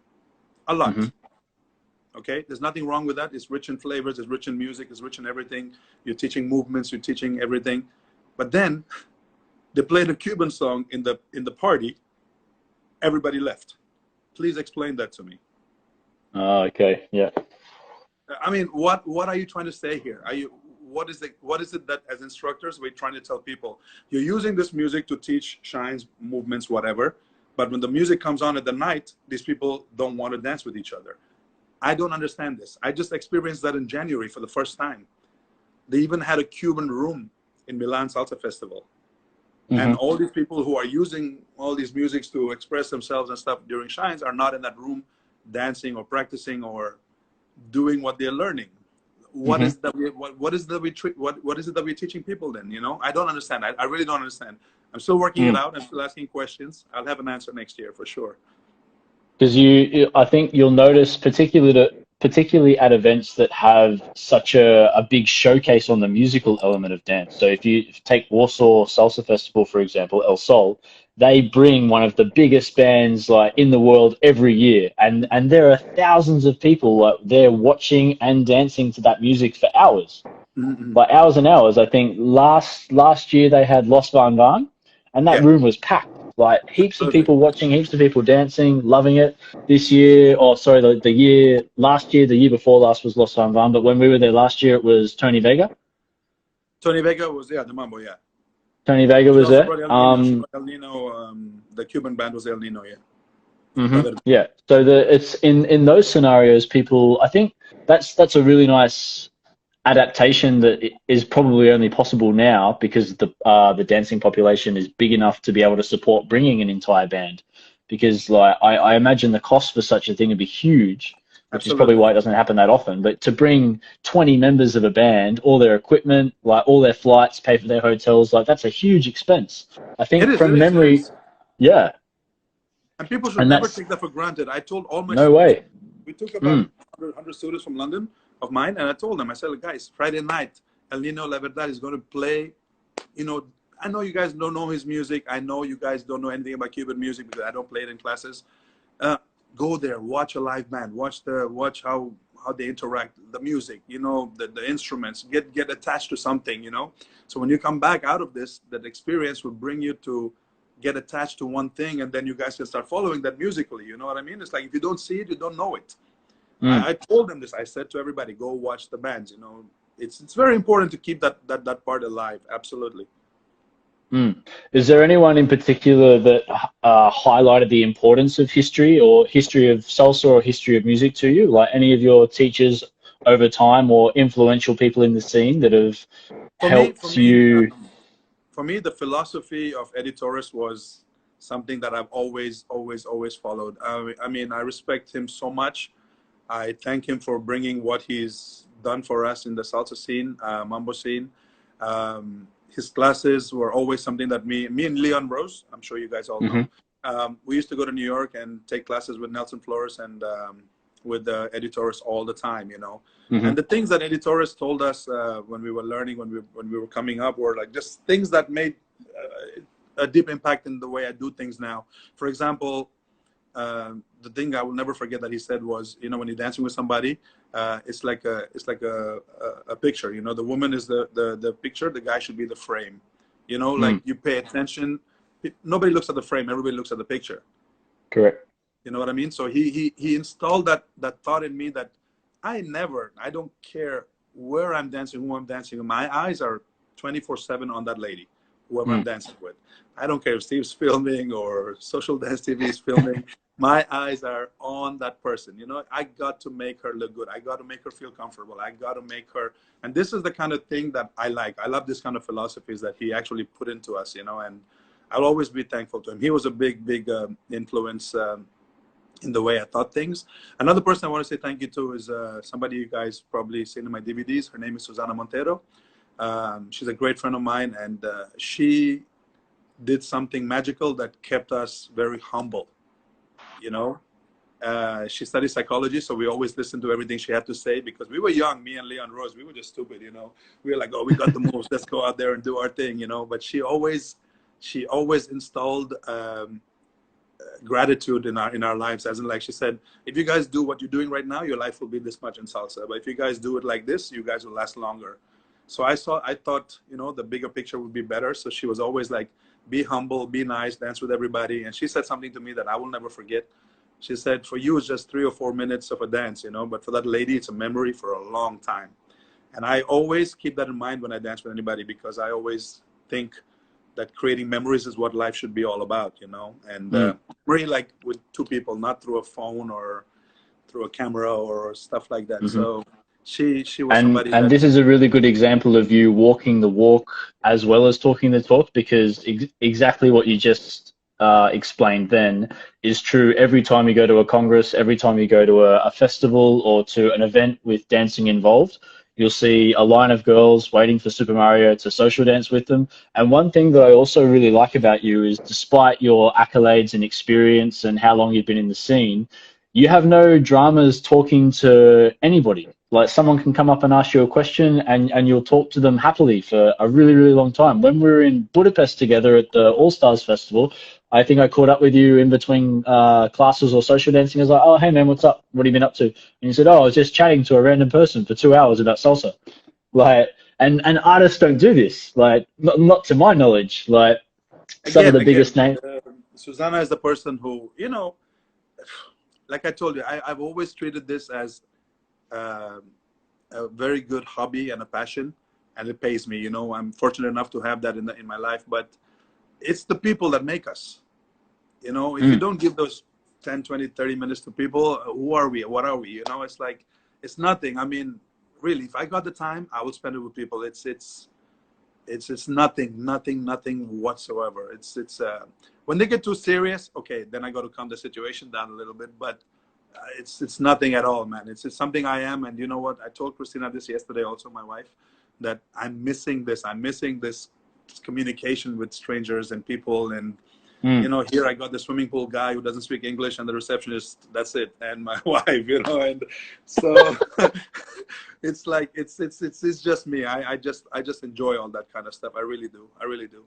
A lot. Okay, there's nothing wrong with that. It's rich in flavors. It's rich in music. It's rich in everything. You're teaching movements. You're teaching everything. But then they played a Cuban song in the party. Everybody left. Please explain that to me. Oh, okay, yeah. I mean, what are you trying to say here? What is it that as instructors we're trying to tell people? You're using this music to teach shines, movements, whatever. But when the music comes on at the night, these people don't want to dance with each other. I don't understand this. I just experienced that in January for the first time. They even had a Cuban room in Milan Salsa Festival. And all these people who are using all these musics to express themselves and stuff during shines are not in that room dancing or practicing or doing what they're learning. What is that what is it that we're teaching people then? You know, I don't understand. I really don't understand. I'm still working it out. I'm still asking questions. I'll have an answer next year for sure. Because I think you'll notice, particularly at events that have such a big showcase on the musical element of dance. So if you take Warsaw Salsa Festival, for example, El Sol, they bring one of the biggest bands like in the world every year, and there are thousands of people like there watching and dancing to that music for hours, like hours and hours. I think last year they had Los Van Van, and that Yeah, room was packed. Like heaps of absolutely. people watching, heaps of people dancing, loving it. This year, the year before last was Los Van Van, but when we were there last year, it was Tony Vega. Tony Vega was, yeah, the mambo, yeah. Tony Vega She was also there. brought El Nino. She brought El Nino. The Cuban band was El Nino, yeah. Yeah. So it's in those scenarios, people. I think that's a really nice adaptation that is probably only possible now because the dancing population is big enough to be able to support bringing an entire band. Because like I imagine the cost for such a thing would be huge. which is probably Absolutely. why it doesn't happen that often. But to bring 20 members of a band, all their equipment, like all their flights, pay for their hotels, like that's a huge expense. I It think is, it from is, it memory, is. yeah, And people should and never that's take that for granted. I told all my no students, way. we took about Mm, 100 students from London of mine, and I told them, I said, guys, Friday night, El Nino La Verdad is going to play. You know, I know you guys don't know his music. I know you guys don't know anything about Cuban music because I don't play it in classes. Uh, Go there, watch a live band, watch how they interact, the music, you know, the instruments, get attached to something, you know. So when you come back out of this, that experience will bring you to get attached to one thing, and then you guys can start following that musically. You know what I mean? It's like if you don't see it, you don't know it. mm. I told them this. I said to everybody, go watch the bands. You know, it's very important to keep that part alive. Absolutely. Mm. Is there anyone in particular that highlighted the importance of history or history of salsa or history of music to you? Like any of your teachers over time or influential people in the scene that have For me, for helped me, you? for me, the philosophy of Eddie Torres was something that I've always followed. I mean, I respect him so much. I thank him for bringing what he's done for us in the salsa scene, mambo scene. His classes were always something that me and Leon Rose, I'm sure you guys all know. Hmm. We used to go to New York and take classes with Nelson Flores and with Eddie Torres all the time, you know. Hmm. And the things that Eddie Torres told us when we were learning, when we were coming up, were like just things that made a deep impact in the way I do things now. For example, the thing I will never forget that he said was, you know, when you're dancing with somebody, it's like a picture. You know, the woman is the picture, the guy should be the frame. You know, like Mm, you pay attention. Nobody looks at the frame. Everybody looks at the picture. correct. You know what I mean? So he installed that thought in me that I don't care where I'm dancing, who I'm dancing. My eyes are 24/7 on that lady, whoever I'm Mm, dancing with. I don't care if Steve's filming or Social Dance TV is filming. My eyes are on that person. You know, I got to make her look good. I got to make her feel comfortable. I got to make her. And this is the kind of thing that I like. I love this kind of philosophies that he actually put into us. You know, and I'll always be thankful to him. He was a big influence. In the way I thought things. Another person I want to say thank you to is somebody you guys probably seen in my DVDs. Her name is Susana Montero. She's a great friend of mine, and she did something magical that kept us very humble. You know, she studied psychology, so we always listened to everything she had to say because we were young. Me and Leon Rose, we were just stupid. You know, we were like, oh, we got the moves. Let's go out there and do our thing. You know, but she always installed. Gratitude in our lives, as in, like she said, if you guys do what you're doing right now, your life will be this much in salsa, but if you guys do it like this, you guys will last longer. So I thought, you know, the bigger picture would be better. So she was always like, be humble, be nice, dance with everybody. And she said something to me that I will never forget. She said, for you it's just 3 or 4 minutes of a dance, you know, but for that lady it's a memory for a long time. And I always keep that in mind when I dance with anybody, because I always think that creating memories is what life should be all about, you know. And mm. really, like with two people, not through a phone or through a camera or stuff like that. Hmm. So she was And somebody and that. this is a really good example of you walking the walk as well as talking the talk, because exactly what you just explained then is true every time you go to a congress, every time you go to a festival or to an event with dancing involved. You'll see a line of girls waiting for Super Mario to social dance with them. And one thing that I also really like about you is, despite your accolades and experience and how long you've been in the scene, you have no dramas talking to anybody. Like someone can come up and ask you a question, and you'll talk to them happily for a really, really long time. When we were in Budapest together at the All Stars Festival, I think I caught up with you in between classes or social dancing. I was like, oh, hey man, what's up? What have you been up to? And you said, oh, I was just chatting to a random person for 2 hours about salsa. Like, and artists don't do this. Like, not to my knowledge. Like, some of Again, the biggest again, names. Susanna is the person who, you know, like I told you, I've always treated this as um a very good hobby and a passion, and it pays me. You know, I'm fortunate enough to have that in my life, but it's the people that make us. You know, if you Mm, don't give those 10, 20, 30 minutes to people, who are we? What are we? You know, it's like, it's nothing. I mean, really, if I got the time, I would spend it with people. It's nothing whatsoever. It's when they get too serious, okay, then I got to calm the situation down a little bit. But it's nothing at all, man. It's something I am. And you know what? I told Christina this yesterday, also my wife, that I'm missing this. I'm missing this communication with strangers and people. And you know, here I got the swimming pool guy who doesn't speak English, and the receptionist. That's it, and my wife. You know, and so it's like it's just me. I just enjoy all that kind of stuff. I really do. I really do.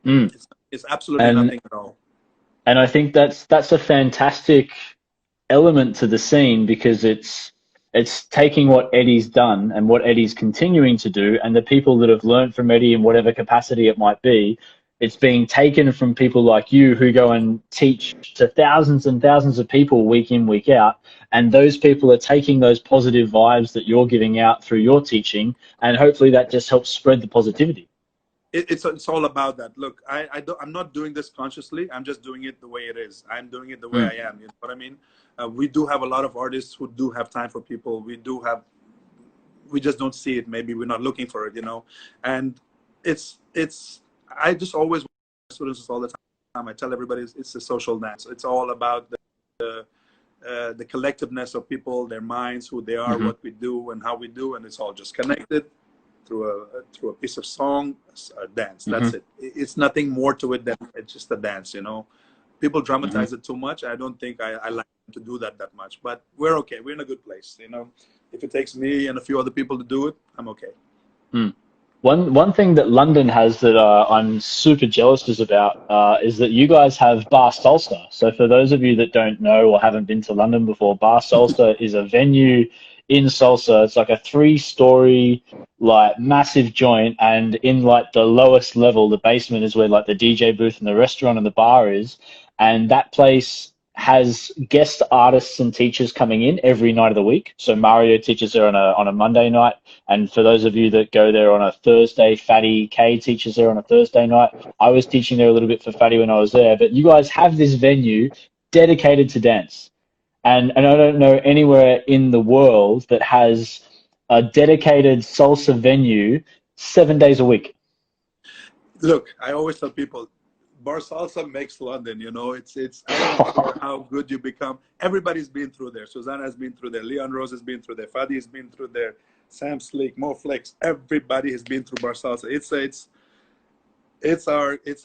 Mm. It's absolutely nothing at all. And I think that's a fantastic element to the scene, because it's taking what Eddie's done and what Eddie's continuing to do, and the people that have learned from Eddie in whatever capacity it might be. It's being taken from people like you who go and teach to thousands and thousands of people week in, week out, and those people are taking those positive vibes that you're giving out through your teaching, and hopefully that just helps spread the positivity. It's all about that. Look, I'm not doing this consciously. I'm just doing it the way it is. I'm doing it the way I am. You know what I mean? We do have a lot of artists who do have time for people. We just don't see it. Maybe we're not looking for it, you know? And I just always want students all the time. I tell everybody it's a social dance. It's all about the collectiveness of people, their minds, who they are, what we do, and how we do, and it's all just connected through a piece of song, a dance. That's it. It's nothing more to it than it's just a dance, you know. People dramatize it too much. I don't think I like to do that much, but we're okay. We're in a good place, you know. If it takes me and a few other people to do it, I'm okay. One thing that London has that I'm super jealous about is that you guys have Bar Salsa. So for those of you that don't know or haven't been to London before, Bar Salsa is a venue in Salsa. It's like a 3-story, like massive joint, and in like the lowest level, the basement, is where like the DJ booth and the restaurant and the bar is. And that place has guest artists and teachers coming in every night of the week. So Mario teaches there on a Monday night, and for those of you that go there on a Thursday, Fatty K teaches there on a Thursday night. I was teaching there a little bit for Fatty when I was there, but you guys have this venue dedicated to dance. And I don't know anywhere in the world that has a dedicated salsa venue 7 days a week. Look, I always tell people, Bar Salsa makes London, you know. It's I don't care how good you become. Everybody's been through there. Susanna's been through there. Leon Rose has been through there. Fadi has been through there. Sam Sleek, Mo Flex. Everybody has been through Bar Salsa. It's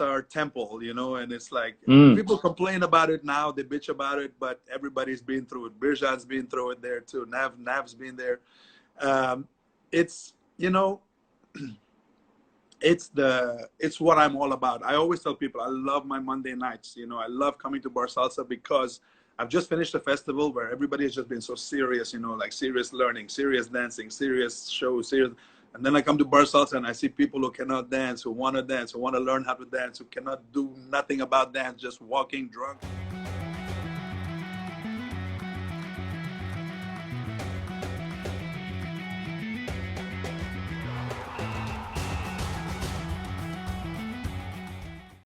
our temple, you know. And it's like people complain about it now, they bitch about it, but everybody's been through it. Birjan's been through it there too. Nav's been there. It's, you know. It's what I'm all about. I always tell people I love my Monday nights. You know, I love coming to Bar Salsa because I've just finished a festival where everybody has just been so serious, you know, like serious learning, serious dancing, serious shows, serious. And then I come to Bar Salsa and I see people who cannot dance, who want to learn how to dance, who cannot do nothing about dance, just walking drunk.